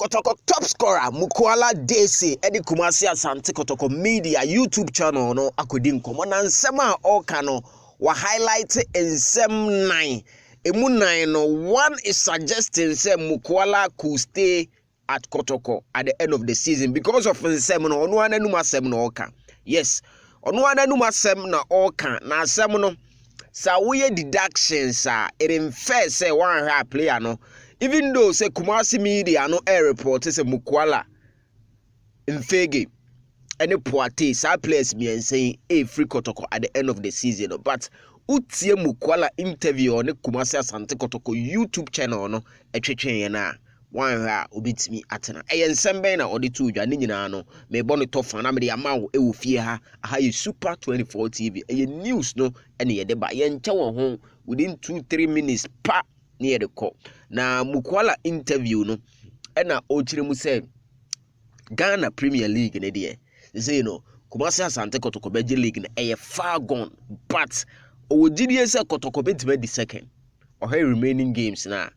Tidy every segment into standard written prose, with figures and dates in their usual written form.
Kotoko top scorer Mukwala Dese Edi Kumasi Asante Kotoko Media YouTube channel no akodi nkomo na nsem a oka no wa highlight nsem 9 emu 9 no one is suggesting say Mukwala could stay at Kotoko at the end of the season because of nsem no onu ananum asem no oka. Yes, onu ananum asem na oka na asem no sa we deductions it infer say one high player no. Even though say Kumasi Media no air report say Mukwala Mfege any Poate sa players me and saying a free Kotoko at the end of the season, but utie Mukwala interview on Kumasi Asante Kotoko YouTube channel no etwetwe na one ha obitimi atena ensem na ode to dwa ne nyina no me bɔ no tofa na me de ama wo e wo fie ha yi Super 24 TV news no ene ye de ba ye nche wo ho within 2-3 minutes pa ne de ko na Mukwala interview no ena o kire mu say Ghana Premier League ne de say no Kumasi Asante Kotoko Beji League na far gone, but o gidie say Kotoko betime di second or remaining games na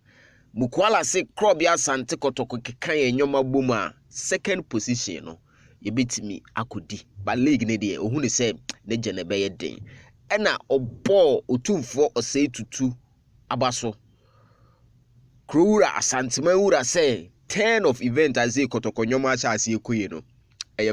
Mukwala say Krobia Asante Kotoko kekan enyoma boma second position no yebetimi akodi ba league ne de ohunu say ne gene be ye den ena obo otumfo osei tutu abaso Krura Asante Mawura say 10 of event as e Kotoko nyoma acha ase ekoye no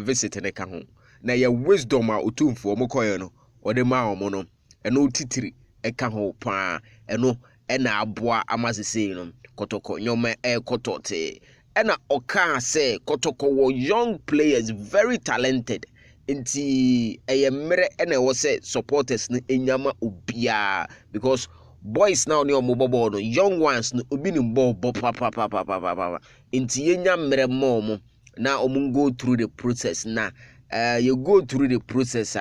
visit ne ka ho na ye wisdom a otumfo omokoye no ode ma omo no eno titiri eka ho pa eno ena aboa amasese no Kotoko nyoma kotote ena oka say Kotoko wo young players very talented nti mere ena wo say supporters no enyama obia because boys now ne omobobo no young ones no obi ni ball papa nti yenya mere mo na go through the process na you go through the process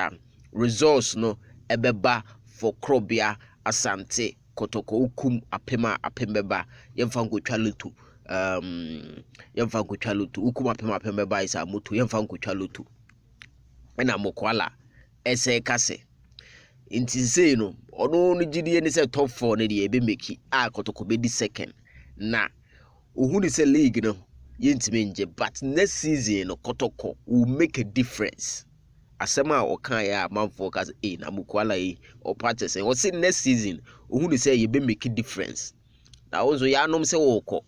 results no ebeba for Krobia Asante Kotoko ukum apembeba yemfa nkotwa lotu yemfa nkotwa lotu ukum apembeba isa moto yemfa nkotwa lotu na Mukwala ese kase inti say no ono no gidie ni say top 4 ne de ebe meki Kotoko be di second na ohuni say league no yentimenje but next season no Kotoko will make a difference asema okan ya manfo ka na Mukwala o party say o say next season ohunu say ye be make a difference na ozo ya anom say woko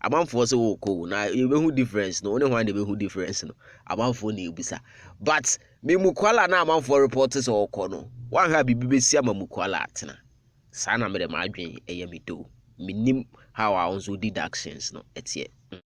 amanfo say woko na ye be hu difference no one hwan de be hu difference no amanfo na ebisa but me Mukwala na amanfo report say woko no wan ha bibi be sia ma Mukwala atena sa na me de ma adwen eye me do minim how I also deductions no etie